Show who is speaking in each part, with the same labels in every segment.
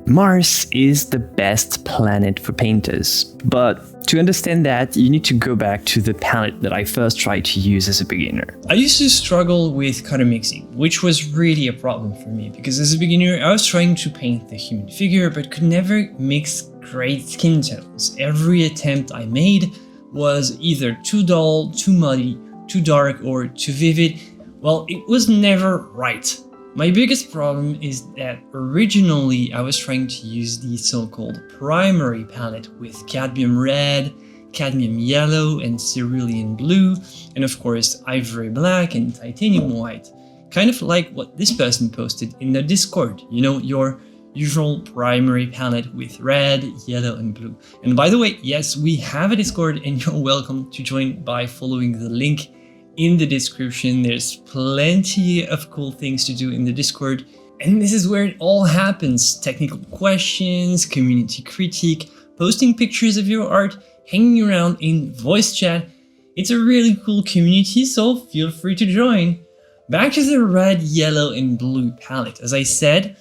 Speaker 1: Mars is the best planet for painters, but to understand that, you need to go back to the palette that I first tried to use as a beginner.
Speaker 2: I used to struggle with color mixing, which was really a problem for me, because as a beginner I was trying to paint the human figure but could never mix great skin tones. Every attempt I made was either too dull, too muddy, too dark, or too vivid. Well, it was never right. My biggest problem is that originally I was trying to use the so-called primary palette with cadmium red, cadmium yellow, and cerulean blue, and of course ivory black and titanium white. Kind of like what this person posted in the Discord, you know, your usual primary palette with red, yellow, and blue. And by the way, yes, we have a Discord and you're welcome to join by following the link in the description. There's plenty of cool things to do in the Discord, and this is where it all happens. Technical questions, community critique, posting pictures of your art, hanging around in voice chat. It's a really cool community, so feel free to join. Back to the red, yellow, and blue palette. As I said,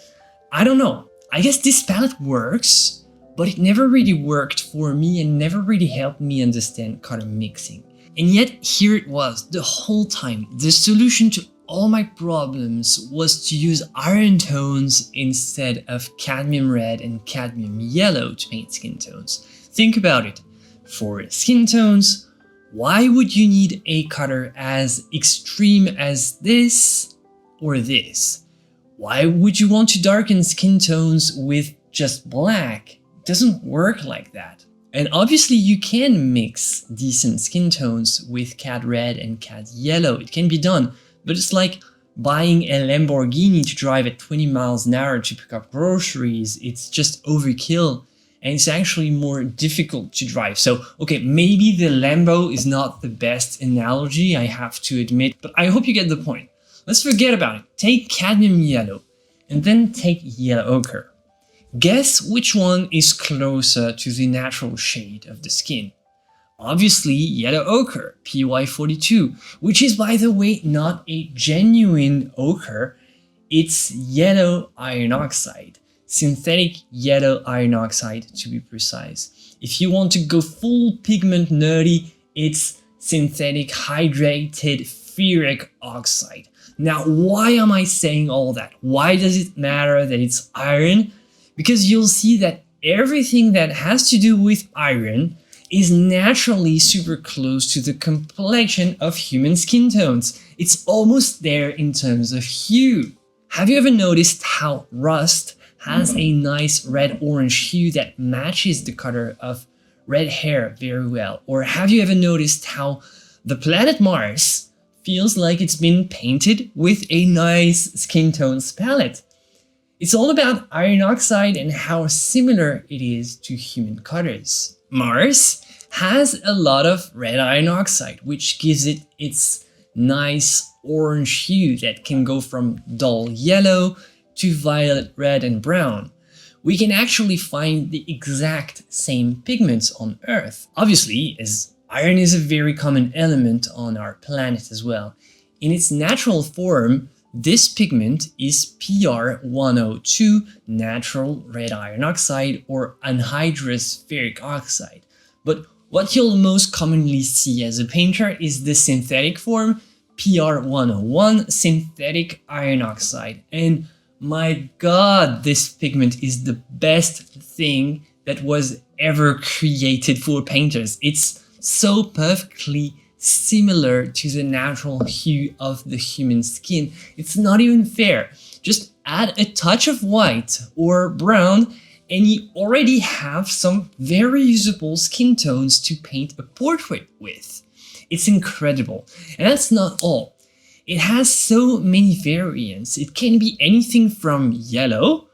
Speaker 2: I don't know, I guess this palette works, but it never really worked for me and never really helped me understand color mixing. And yet here it was, the whole time. The solution to all my problems was to use iron tones instead of cadmium red and cadmium yellow to paint skin tones. Think about it. For skin tones, why would you need a color as extreme as this or this? Why would you want to darken skin tones with just black? It doesn't work like that. And obviously you can mix decent skin tones with cad red and cad yellow. It can be done, but it's like buying a Lamborghini to drive at 20 miles an hour to pick up groceries. It's just overkill, and it's actually more difficult to drive. So, okay, maybe the Lambo is not the best analogy, I have to admit, but I hope you get the point. Let's forget about it. Take cadmium yellow, and then take yellow ochre. Guess which one is closer to the natural shade of the skin? Obviously yellow ochre, PY42, which is, by the way, not a genuine ochre, it's yellow iron oxide, synthetic yellow iron oxide to be precise. If you want to go full pigment nerdy, it's synthetic hydrated ferric oxide. Now, why am I saying all that? Why does it matter that it's iron? Because you'll see that everything that has to do with iron is naturally super close to the complexion of human skin tones. It's almost there in terms of hue. Have you ever noticed how rust has a nice red-orange hue that matches the color of red hair very well? Or have you ever noticed how the planet Mars feels like it's been painted with a nice skin tones palette? It's all about iron oxide and how similar it is to human colors. Mars has a lot of red iron oxide, which gives it its nice orange hue that can go from dull yellow to violet red and brown. We can actually find the exact same pigments on Earth. Obviously, as iron is a very common element on our planet as well. In its natural form, this pigment is PR102 natural red iron oxide or anhydrous ferric oxide. But what you'll most commonly see as a painter is the synthetic form PR101 synthetic iron oxide. And my god, this pigment is the best thing that was ever created for painters. It's so perfectly similar to the natural hue of the human skin. It's not even fair. Just add a touch of white or brown and you already have some very usable skin tones to paint a portrait with. It's incredible. And that's not all. It has so many variants. It can be anything from yellow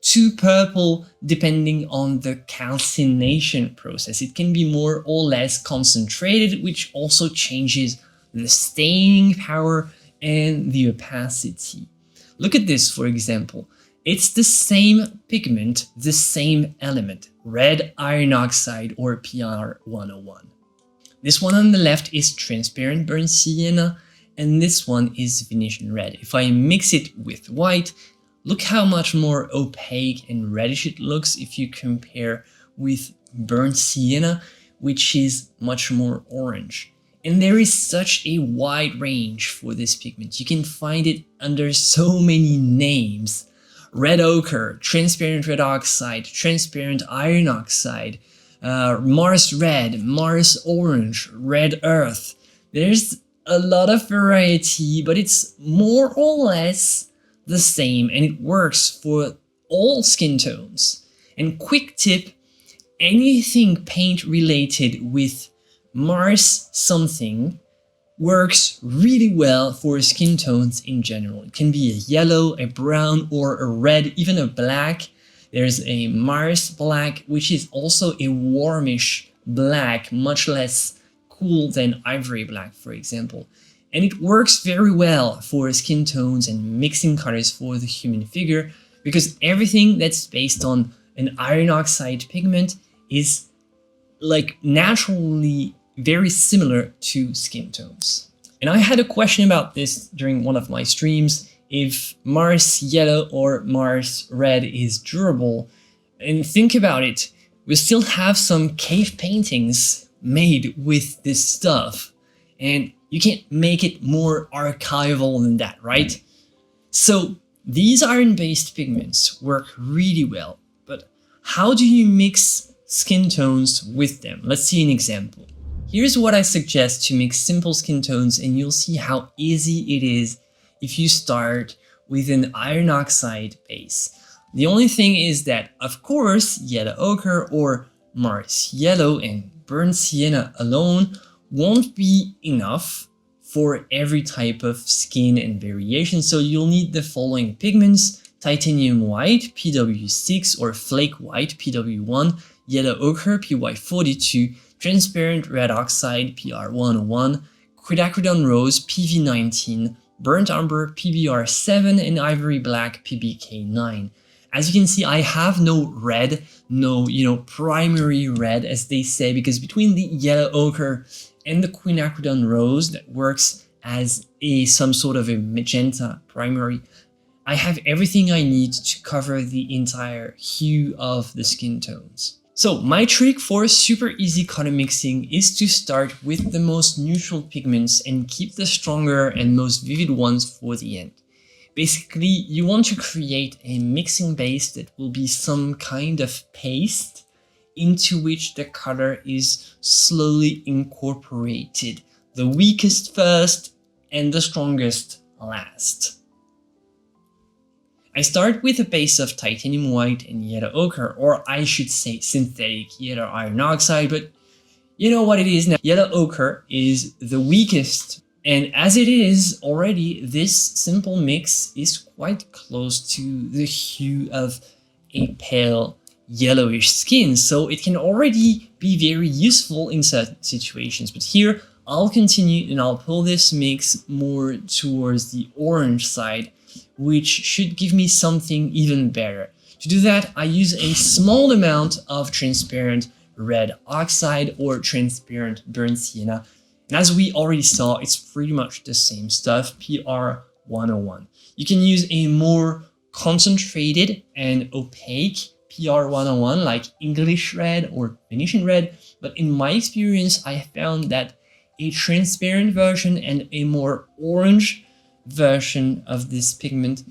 Speaker 2: to purple depending on the calcination process. It can be more or less concentrated, which also changes the staining power and the opacity. Look at this, for example. It's the same pigment, the same element, red iron oxide or PR101. This one on the left is transparent burnt sienna, and this one is Venetian red. If I mix it with white, Look how much more opaque and reddish it looks if you compare with burnt sienna, which is much more orange. And there is such a wide range for this pigment. You can find it under so many names. Red ochre, transparent red oxide, transparent iron oxide, Mars red, Mars orange, red earth. There's a lot of variety, but it's more or less the same, and it works for all skin tones. And quick tip, anything paint related with Mars something works really well for skin tones in general. It can be a yellow, a brown, or a red, even a black. There's a Mars black, which is also a warmish black, much less cool than ivory black, for example. And it works very well for skin tones and mixing colors for the human figure, because everything that's based on an iron oxide pigment is like naturally very similar to skin tones. And I had a question about this during one of my streams, if Mars yellow or Mars red is durable. And think about it, we still have some cave paintings made with this stuff, and you can't make it more archival than that, right? So these iron-based pigments work really well, but how do you mix skin tones with them? Let's see an example. Here's what I suggest to mix simple skin tones, and you'll see how easy it is if you start with an iron oxide base. The only thing is that, of course, yellow ochre or Mars yellow and burnt sienna alone won't be enough for every type of skin and variation, so you'll need the following pigments: titanium white, PW6, or flake white, PW1, yellow ochre, PY42, transparent red oxide, PR101, quinacridone rose, PV19, burnt umber, PBR7, and ivory black, PBK9. As you can see, I have no red, no, primary red, as they say, because between the yellow ochre and the quinacridone rose that works as some sort of a magenta primary, I have everything I need to cover the entire hue of the skin tones. So my trick for super easy color mixing is to start with the most neutral pigments and keep the stronger and most vivid ones for the end. Basically, you want to create a mixing base that will be some kind of paste into which the color is slowly incorporated. The weakest first and the strongest last. I start with a base of titanium white and yellow ochre, or I should say synthetic yellow iron oxide, but you know what it is now. Yellow ochre is the weakest, and as it is already, this simple mix is quite close to the hue of a pale yellowish skin, so it can already be very useful in certain situations. But here I'll continue and I'll pull this mix more towards the orange side, which should give me something even better. To do that, I use a small amount of transparent red oxide or transparent burnt sienna. And as we already saw, it's pretty much the same stuff, PR101. You can use a more concentrated and opaque PR101 like English red or Venetian red, but in my experience, I found that a transparent version and a more orange version of this pigment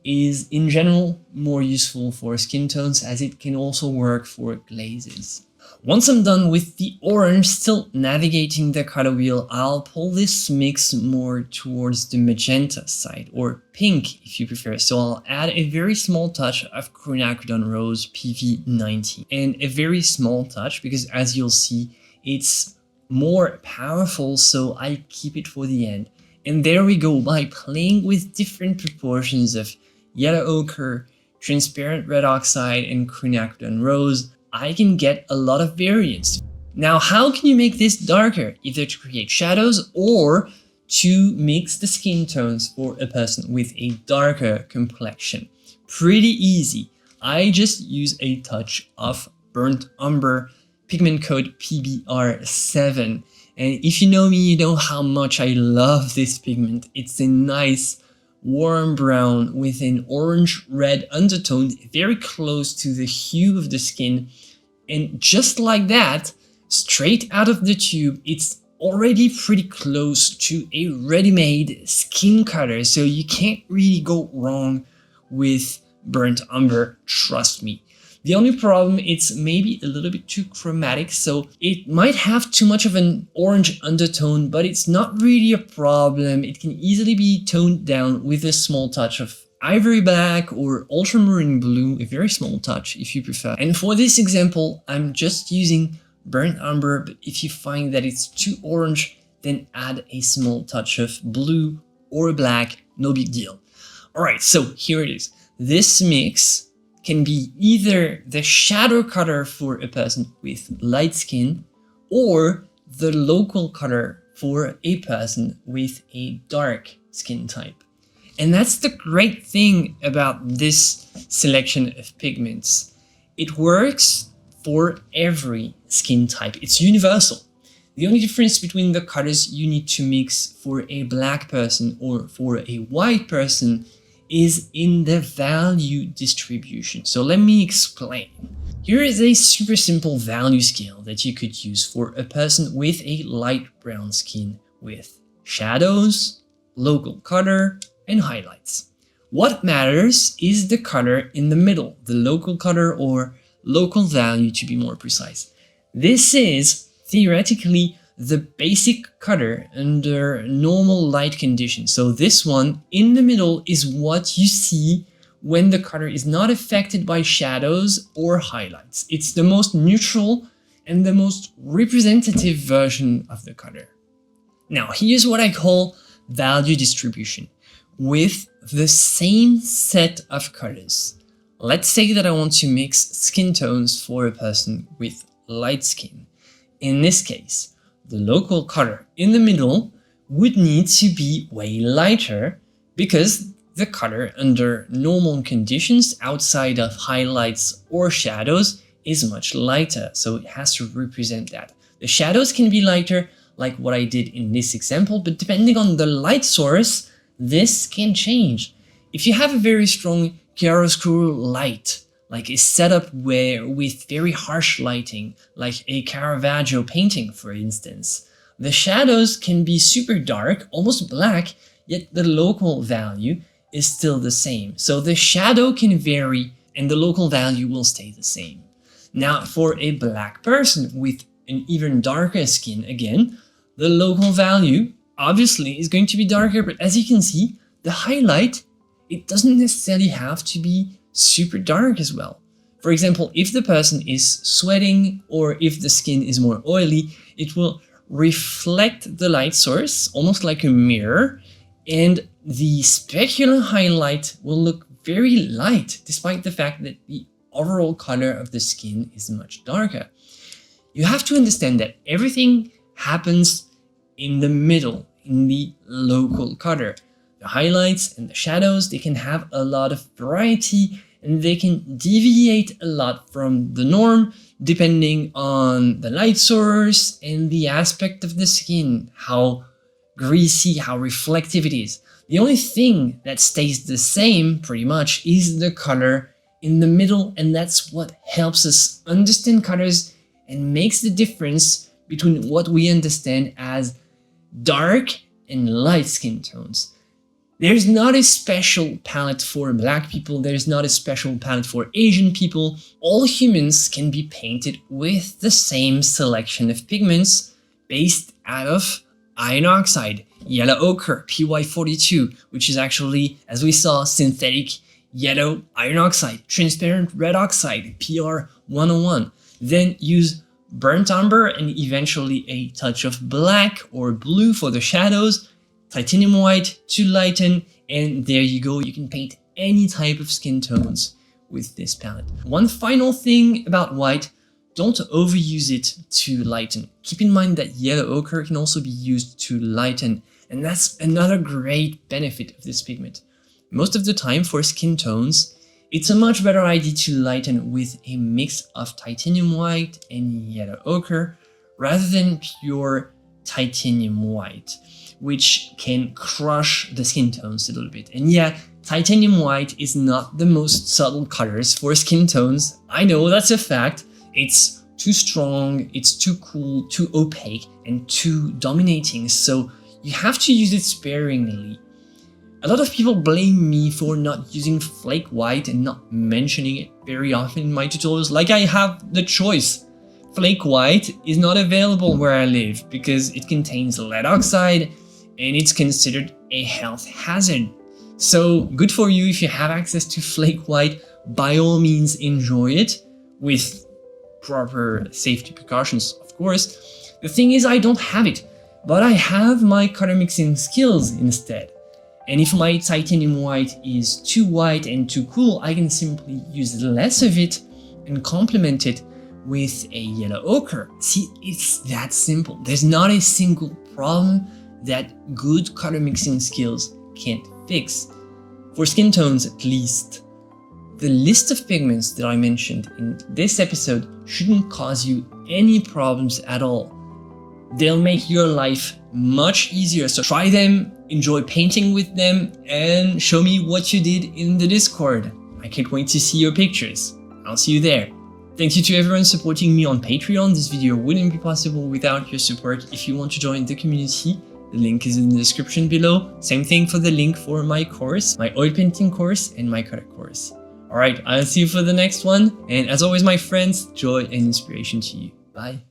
Speaker 2: is in general more useful for skin tones, as it can also work for glazes. Once I'm done with the orange, still navigating the color wheel, I'll pull this mix more towards the magenta side, or pink if you prefer. So I'll add a very small touch of quinacridone rose, PV19, and a very small touch, because as you'll see, it's more powerful, so I keep it for the end. And there we go, by playing with different proportions of yellow ochre, transparent red oxide, and quinacridone rose, I can get a lot of variance. Now, how can you make this darker? Either to create shadows or to mix the skin tones for a person with a darker complexion. Pretty easy. I just use a touch of burnt umber, pigment code PBR7. And if you know me, you know how much I love this pigment. It's a nice, warm brown with an orange-red undertone very close to the hue of the skin. And just like that, straight out of the tube, it's already pretty close to a ready-made skin color, so you can't really go wrong with burnt umber, trust me. The only problem, it's maybe a little bit too chromatic, so it might have too much of an orange undertone, but it's not really a problem. It can easily be toned down with a small touch of ivory black or ultramarine blue, a very small touch if you prefer. And for this example, I'm just using burnt umber, but if you find that it's too orange, then add a small touch of blue or black, no big deal. Alright, so here it is. This mix can be either the shadow color for a person with light skin or the local color for a person with a dark skin type. And that's the great thing about this selection of pigments. It works for every skin type. It's universal. The only difference between the colors you need to mix for a black person or for a white person is in the value distribution. So let me explain. Here is a super simple value scale that you could use for a person with a light brown skin with shadows, local color, and highlights. What matters is the color in the middle, the local color or local value to be more precise. This is theoretically the basic color under normal light conditions. So this one in the middle is what you see when the color is not affected by shadows or highlights. It's the most neutral and the most representative version of the color. Now, here's what I call value distribution. With the same set of colors, let's say that I want to mix skin tones for a person with light skin. In this case, the local color in the middle would need to be way lighter because the color under normal conditions outside of highlights or shadows is much lighter, so it has to represent that. The shadows can be lighter, like what I did in this example, but depending on the light source, this can change. If you have a very strong chiaroscuro light, like a setup with very harsh lighting, like a Caravaggio painting, for instance, the shadows can be super dark, almost black, yet the local value is still the same. So the shadow can vary and the local value will stay the same. Now, for a black person with an even darker skin, again, the local value obviously is going to be darker, but as you can see, the highlight, it doesn't necessarily have to be super dark as well. For example, if the person is sweating or if the skin is more oily, it will reflect the light source almost like a mirror, and the specular highlight will look very light despite the fact that the overall color of the skin is much darker. You have to understand that everything happens in the middle, in the local color. The highlights and the shadows, they can have a lot of variety and they can deviate a lot from the norm depending on the light source and the aspect of the skin, how greasy, how reflective it is. The only thing that stays the same pretty much is the color in the middle, and that's what helps us understand colors and makes the difference between what we understand as dark and light skin tones. There's not a special palette for black people, there's not a special palette for Asian people. All humans can be painted with the same selection of pigments based out of iron oxide, yellow ochre, PY42, which is actually, as we saw, synthetic yellow iron oxide, transparent red oxide, PR101. Then use burnt umber and eventually a touch of black or blue for the shadows, titanium white to lighten, and there you go, you can paint any type of skin tones with this palette. One final thing about white, don't overuse it to lighten. Keep in mind that yellow ochre can also be used to lighten, and that's another great benefit of this pigment. Most of the time for skin tones, it's a much better idea to lighten with a mix of titanium white and yellow ochre rather than pure titanium white. which can crush the skin tones a little bit. And yeah, titanium white is not the most subtle colors for skin tones. I know that's a fact. It's too strong, it's too cool, too opaque, and too dominating, so you have to use it sparingly. A lot of people blame me for not using flake white and not mentioning it very often in my tutorials, like I have the choice. Flake white is not available where I live because it contains lead oxide and it's considered a health hazard. So good for you if you have access to flake white, by all means enjoy it with proper safety precautions, of course. The thing is, I don't have it, but I have my color mixing skills instead. And if my titanium white is too white and too cool, I can simply use less of it and complement it with a yellow ochre. See, it's that simple. There's not a single problem that good color mixing skills can't fix. For skin tones, at least. The list of pigments that I mentioned in this episode shouldn't cause you any problems at all. They'll make your life much easier, so try them, enjoy painting with them, and show me what you did in the Discord. I can't wait to see your pictures. I'll see you there. Thank you to everyone supporting me on Patreon. This video wouldn't be possible without your support. If you want to join the community, the link is in the description below. Same thing for the link for my course, my oil painting course and my color course. Alright, I'll see you for the next one. And as always, my friends, joy and inspiration to you. Bye.